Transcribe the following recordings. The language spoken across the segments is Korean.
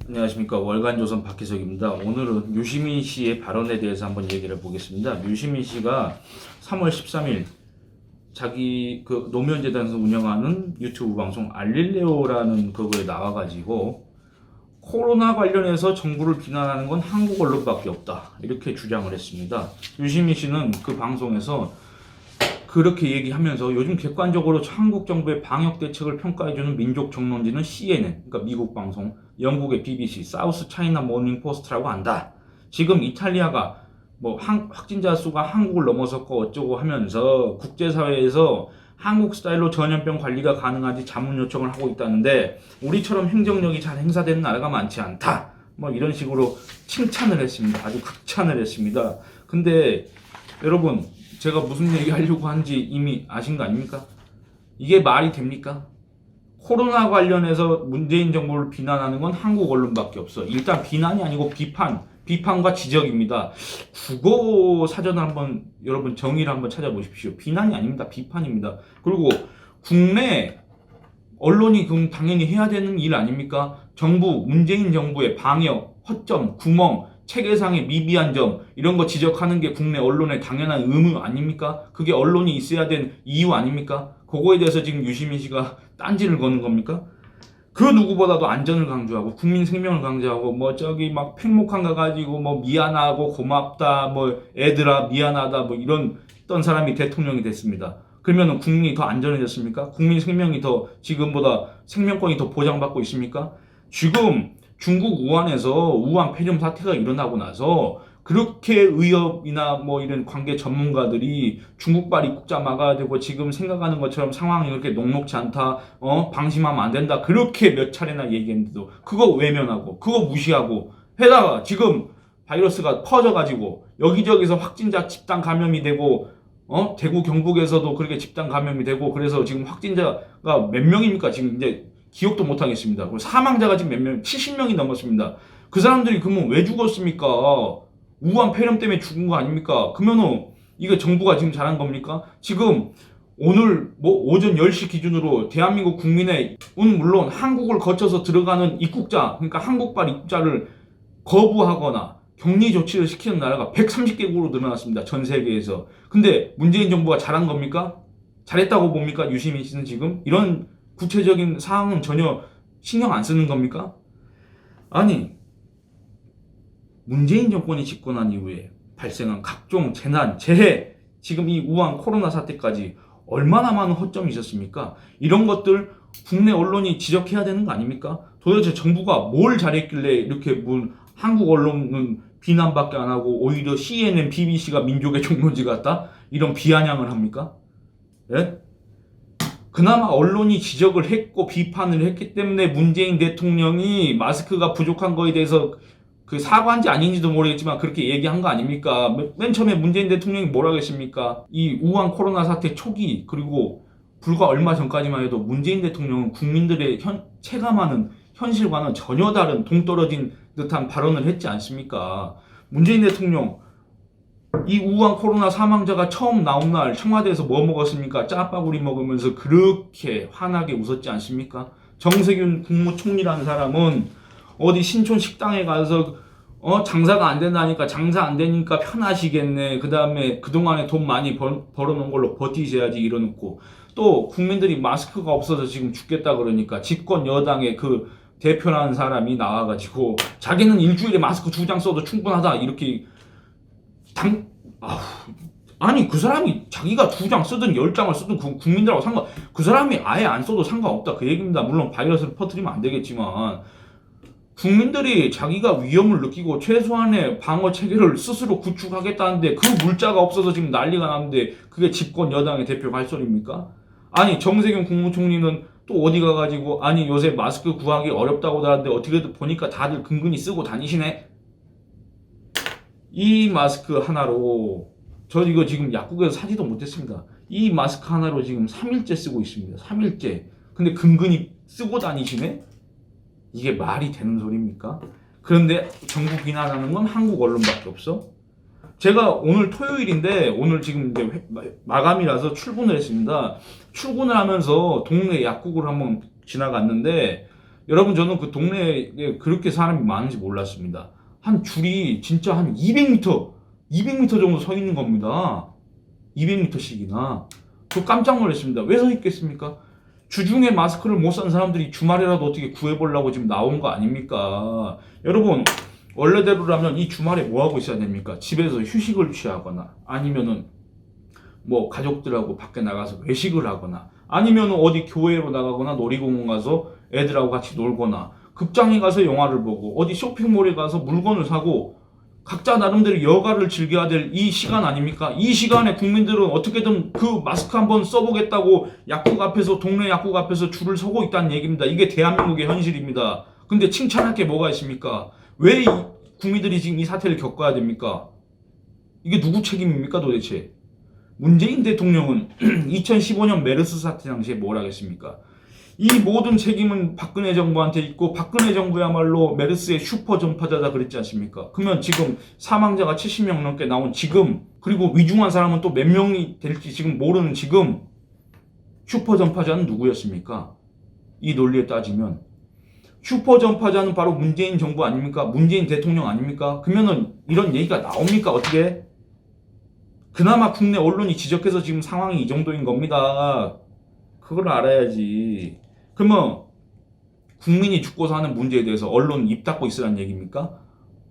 안녕하십니까. 월간조선 박희석입니다. 오늘은 유시민 씨의 발언에 대해서 한번 얘기를 해보겠습니다. 유시민 씨가 3월 13일 자기 그 노무현재단에서 운영하는 유튜브 방송 알릴레오라는 그거에 나와가지고 코로나 관련해서 정부를 비난하는 건 한국 언론밖에 없다, 이렇게 주장을 했습니다. 유시민 씨는 그 방송에서 그렇게 얘기하면서 요즘 객관적으로 한국 정부의 방역 대책을 평가해주는 민족 정론지는 CNN, 그러니까 미국 방송, 영국의 BBC, 사우스 차이나 모닝 포스트라고 한다. 지금 이탈리아가 뭐 확진자 수가 한국을 넘어섰고 어쩌고 하면서 국제사회에서 한국 스타일로 전염병 관리가 가능한지 자문 요청을 하고 있다는데 우리처럼 행정력이 잘 행사되는 나라가 많지 않다, 뭐 이런 식으로 칭찬을 했습니다. 아주 극찬을 했습니다. 근데 여러분, 제가 무슨 얘기 하려고 하는지 이미 아신 거 아닙니까? 이게 말이 됩니까? 코로나 관련해서 문재인 정부를 비난하는 건 한국 언론밖에 없어. 일단 비난이 아니고 비판과 지적입니다. 국어 사전을 한번 여러분 정의를 한번 찾아보십시오. 비난이 아닙니다. 비판입니다. 그리고 국내 언론이 그럼 당연히 해야 되는 일 아닙니까? 문재인 정부의 방역, 허점, 구멍, 체계상의 미비한 점, 이런 거 지적하는 게 국내 언론의 당연한 의무 아닙니까? 그게 언론이 있어야 된 이유 아닙니까? 그거에 대해서 지금 유시민 씨가 딴지를 거는 겁니까? 그 누구보다도 안전을 강조하고 국민 생명을 강조하고 막 팽목한 거 가지고 미안하고 고맙다, 애들아 미안하다, 이런 어떤 사람이 대통령이 됐습니다. 그러면 국민이 더 안전해졌습니까? 국민 생명이 더 지금보다 생명권이 더 보장받고 있습니까? 지금 중국 우한에서 우한 폐렴 사태가 일어나고 나서 그렇게 의협이나 이런 관계 전문가들이 중국발 입국자 막아야 되고 지금 생각하는 것처럼 상황이 그렇게 녹록지 않다, 방심하면 안 된다, 그렇게 몇 차례나 얘기했는데도 그거 외면하고 그거 무시하고 해다가 지금 바이러스가 퍼져가지고 여기저기서 확진자 집단 감염이 되고 대구 경북에서도 그렇게 집단 감염이 되고, 그래서 지금 확진자가 몇 명입니까? 지금 이제 기억도 못 하겠습니다. 그리고 사망자가 지금 몇 명, 70명이 넘었습니다. 그 사람들이 그러면 왜 죽었습니까? 우한 폐렴 때문에 죽은 거 아닙니까? 그러면은 이거 정부가 지금 잘한 겁니까? 지금 오늘 오전 10시 기준으로 대한민국 국민의 물론 한국을 거쳐서 들어가는 입국자, 그러니까 한국발 입국자를 거부하거나 격리 조치를 시키는 나라가 130개국으로 늘어났습니다. 전 세계에서. 근데 문재인 정부가 잘한 겁니까? 잘했다고 봅니까? 유시민 씨는 지금 이런 구체적인 사항은 전혀 신경 안 쓰는 겁니까? 아니, 문재인 정권이 집권한 이후에 발생한 각종 재난, 재해, 지금 이 우한 코로나 사태까지 얼마나 많은 허점이 있었습니까? 이런 것들 국내 언론이 지적해야 되는 거 아닙니까? 도대체 정부가 뭘 잘했길래 이렇게 한국 언론은 비난밖에 안 하고 오히려 CNN, BBC가 민족의 종론지 같다? 이런 비아냥을 합니까? 예? 그나마 언론이 지적을 했고 비판을 했기 때문에 문재인 대통령이 마스크가 부족한 거에 대해서 그 사과한지 아닌지도 모르겠지만 그렇게 얘기한 거 아닙니까? 맨 처음에 문재인 대통령이 뭐라고 했습니까? 이 우한 코로나 사태 초기, 그리고 불과 얼마 전까지만 해도 문재인 대통령은 국민들의 체감하는 현실과는 전혀 다른 동떨어진 듯한 발언을 했지 않습니까? 문재인 대통령 이 우한 코로나 사망자가 처음 나온 날 청와대에서 뭐 먹었습니까? 짜파구리 먹으면서 그렇게 환하게 웃었지 않습니까? 정세균 국무총리라는 사람은 어디 신촌 식당에 가서 장사가 안 된다니까, 장사 안 되니까 편하시겠네, 그 다음에 그동안에 돈 많이 벌어놓은 걸로 버티셔야지 이러놓고, 또 국민들이 마스크가 없어서 지금 죽겠다 그러니까 집권 여당의 그 대표라는 사람이 나와가지고 자기는 일주일에 마스크 2장 써도 충분하다, 이렇게 아니, 그 사람이 자기가 2장 쓰든 10장을 쓰든 국민들하고 그 사람이 아예 안 써도 상관없다, 그 얘기입니다. 물론 바이러스를 퍼뜨리면 안 되겠지만 국민들이 자기가 위험을 느끼고 최소한의 방어 체계를 스스로 구축하겠다는데 그 물자가 없어서 지금 난리가 났는데 그게 집권 여당의 대표가 할 소리입니까? 아니, 정세균 국무총리는 또 어디 가가지고 아니 요새 마스크 구하기 어렵다고 하는데 어떻게든 보니까 다들 근근히 쓰고 다니시네. 이 마스크 하나로 저 이거 지금 약국에서 사지도 못했습니다. 이 마스크 하나로 지금 3일째 쓰고 있습니다. 3일째. 근데 근근히 쓰고 다니시네? 이게 말이 되는 소리입니까? 그런데 정부 비난하는 건 한국 언론밖에 없어? 제가 오늘 토요일인데 오늘 지금 이제 마감이라서 출근을 했습니다. 출근을 하면서 동네 약국을 한번 지나갔는데 여러분 저는 그 동네에 그렇게 사람이 많은지 몰랐습니다. 한 줄이 진짜 한 200m 정도 서 있는 겁니다. 200m씩이나. 저 깜짝 놀랐습니다. 왜 서 있겠습니까? 주중에 마스크를 못 산 사람들이 주말에라도 어떻게 구해보려고 지금 나온 거 아닙니까? 여러분, 원래대로라면 이 주말에 뭐 하고 있어야 됩니까? 집에서 휴식을 취하거나 아니면은 뭐 가족들하고 밖에 나가서 외식을 하거나 아니면 어디 교회로 나가거나 놀이공원 가서 애들하고 같이 놀거나 극장에 가서 영화를 보고 어디 쇼핑몰에 가서 물건을 사고 각자 나름대로 여가를 즐겨야 될 이 시간 아닙니까? 이 시간에 국민들은 어떻게든 그 마스크 한번 써보겠다고 약국 앞에서 동네 약국 앞에서 줄을 서고 있다는 얘기입니다. 이게 대한민국의 현실입니다. 근데 칭찬할 게 뭐가 있습니까? 왜 국민들이 지금 이 사태를 겪어야 됩니까? 이게 누구 책임입니까 도대체? 문재인 대통령은 2015년 메르스 사태 당시에 뭘 하겠습니까? 이 모든 책임은 박근혜 정부한테 있고 박근혜 정부야말로 메르스의 슈퍼 전파자다 그랬지 않습니까? 그러면 지금 사망자가 70명 넘게 나온 지금 그리고 위중한 사람은 또 몇 명이 될지 지금 모르는 지금 슈퍼 전파자는 누구였습니까? 이 논리에 따지면 슈퍼 전파자는 바로 문재인 정부 아닙니까? 문재인 대통령 아닙니까? 그러면은 이런 얘기가 나옵니까? 어떻게? 그나마 국내 언론이 지적해서 지금 상황이 이 정도인 겁니다. 그걸 알아야지. 그러면 국민이 죽고 사는 문제에 대해서 언론 입 닫고 있으란 얘기입니까?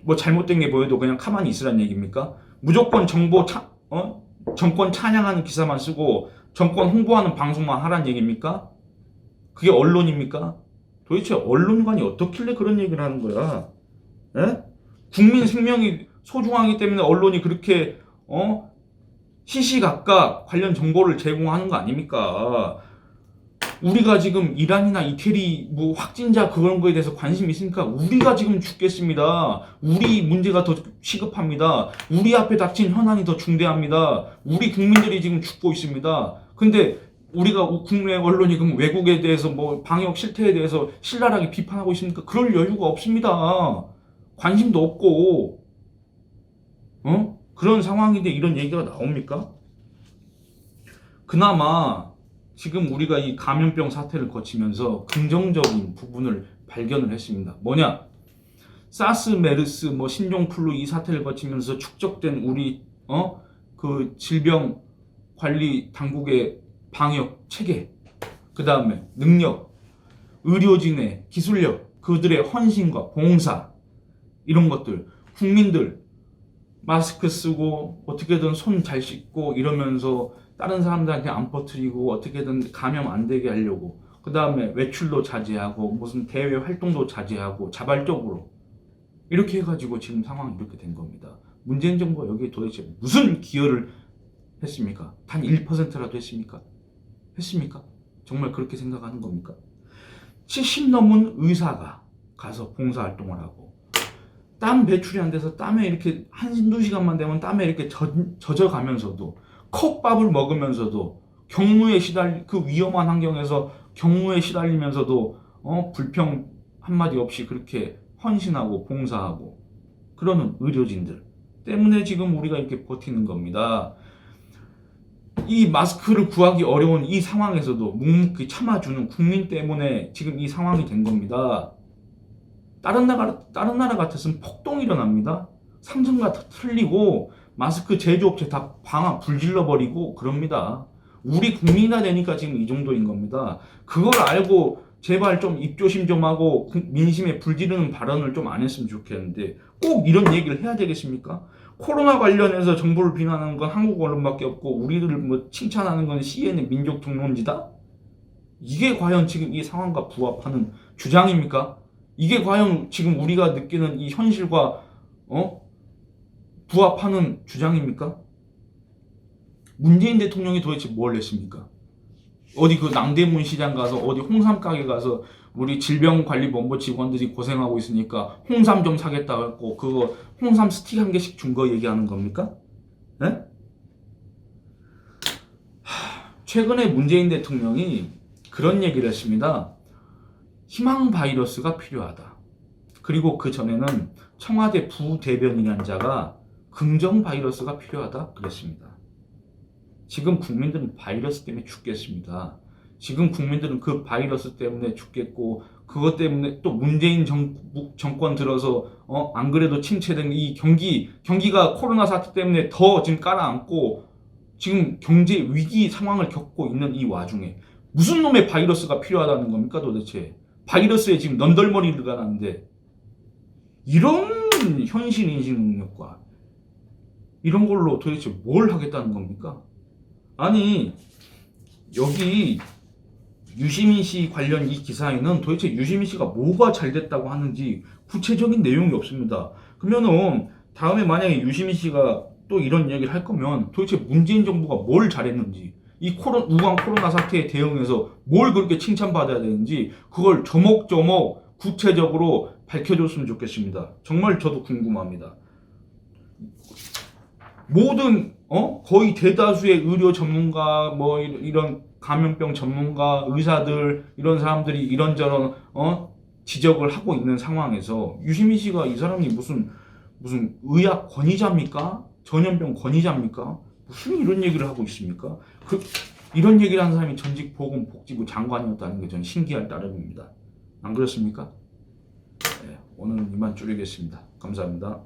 뭐 잘못된 게 보여도 그냥 가만히 있으란 얘기입니까? 무조건 정권 찬양하는 기사만 쓰고 정권 홍보하는 방송만 하란 얘기입니까? 그게 언론입니까? 도대체 언론관이 어떻길래 그런 얘기를 하는 거야? 에? 국민 생명이 소중하기 때문에 언론이 그렇게 시시각각 관련 정보를 제공하는 거 아닙니까? 우리가 지금 이란이나 이태리 뭐 확진자 그런 거에 대해서 관심이 있으니까 우리가 지금 죽겠습니다. 우리 문제가 더 시급합니다. 우리 앞에 닥친 현안이 더 중대합니다. 우리 국민들이 지금 죽고 있습니다. 근데 우리가 국내 언론이 그럼 외국에 대해서 뭐 방역 실태에 대해서 신랄하게 비판하고 있습니까? 그럴 여유가 없습니다. 관심도 없고 그런 상황인데 이런 얘기가 나옵니까? 그나마 지금 우리가 이 감염병 사태를 거치면서 긍정적인 부분을 발견을 했습니다. 뭐냐? 사스, 메르스, 뭐 신종플루 이 사태를 거치면서 축적된 우리 그 질병 관리 당국의 방역 체계, 그 다음에 능력, 의료진의 기술력, 그들의 헌신과 봉사 이런 것들, 국민들 마스크 쓰고 어떻게든 손 잘 씻고 이러면서 다른 사람들한테 안 퍼뜨리고 어떻게든 감염 안 되게 하려고 그 다음에 외출도 자제하고 무슨 대외 활동도 자제하고 자발적으로 이렇게 해가지고 지금 상황이 이렇게 된 겁니다. 문재인 정부가 여기에 도대체 무슨 기여를 했습니까? 단 1%라도 했습니까? 했습니까? 정말 그렇게 생각하는 겁니까? 70 넘은 의사가 가서 봉사활동을 하고 땀 배출이 안 돼서 땀에 이렇게 한두 시간만 되면 땀에 이렇게 젖어가면서도 컵밥을 먹으면서도 경무에 그 위험한 환경에서 경무에 시달리면서도 불평 한마디 없이 그렇게 헌신하고 봉사하고 그러는 의료진들 때문에 지금 우리가 이렇게 버티는 겁니다. 이 마스크를 구하기 어려운 이 상황에서도 묵묵히 참아주는 국민 때문에 지금 이 상황이 된 겁니다. 다른 나라 같았으면 폭동이 일어납니다. 상승과 틀리고 마스크 제조업체 다 불질러버리고 그럽니다. 우리 국민이나 되니까 지금 이 정도인 겁니다. 그걸 알고 제발 좀 입조심 좀 하고 민심에 불지르는 발언을 좀 안 했으면 좋겠는데 꼭 이런 얘기를 해야 되겠습니까? 코로나 관련해서 정부를 비난하는 건 한국 언론밖에 없고 우리를 뭐 칭찬하는 건 CNN 민족통론지다? 이게 과연 지금 이 상황과 부합하는 주장입니까? 이게 과연 지금 우리가 느끼는 이 현실과 부합하는 주장입니까? 문재인 대통령이 도대체 뭘 했습니까? 어디 그 남대문 시장 가서 어디 홍삼 가게 가서 우리 질병관리본부 직원들이 고생하고 있으니까 홍삼 좀 사겠다고 했고 그거 홍삼 스틱 한 개씩 준 거 얘기하는 겁니까? 네? 최근에 문재인 대통령이 그런 얘기를 했습니다. 희망 바이러스가 필요하다. 그리고 그 전에는 청와대 부대변인한 자가 긍정 바이러스가 필요하다 그랬습니다. 지금 국민들은 바이러스 때문에 죽겠습니다. 지금 국민들은 그 바이러스 때문에 죽겠고 그것 때문에 또 문재인 정권 들어서 안 그래도 침체된 이 경기가 코로나 사태 때문에 더 지금 깔아앉고 지금 경제 위기 상황을 겪고 있는 이 와중에 무슨 놈의 바이러스가 필요하다는 겁니까 도대체? 바이러스에 지금 넌덜머리가 나는데 이런 현실 인식 능력과 이런 걸로 도대체 뭘 하겠다는 겁니까? 아니 여기 유시민 씨 관련 이 기사에는 도대체 유시민 씨가 뭐가 잘 됐다고 하는지 구체적인 내용이 없습니다. 그러면은 다음에 만약에 유시민 씨가 또 이런 얘기를 할 거면 도대체 문재인 정부가 뭘 잘했는지 이 우한 코로나 사태에 대응해서 뭘 그렇게 칭찬받아야 되는지 그걸 조목조목 구체적으로 밝혀줬으면 좋겠습니다. 정말 저도 궁금합니다. 모든 거의 대다수의 의료 전문가 뭐 이런 감염병 전문가 의사들 이런 사람들이 이런저런 지적을 하고 있는 상황에서 유시민 씨가 이 사람이 무슨 의학 권위자입니까? 전염병 권위자입니까? 무슨 이런 얘기를 하고 있습니까? 이런 얘기를 하는 사람이 전직 보건복지부 장관이었다는 게 저는 신기할 따름입니다. 안 그렇습니까? 네, 오늘은 이만 줄이겠습니다. 감사합니다.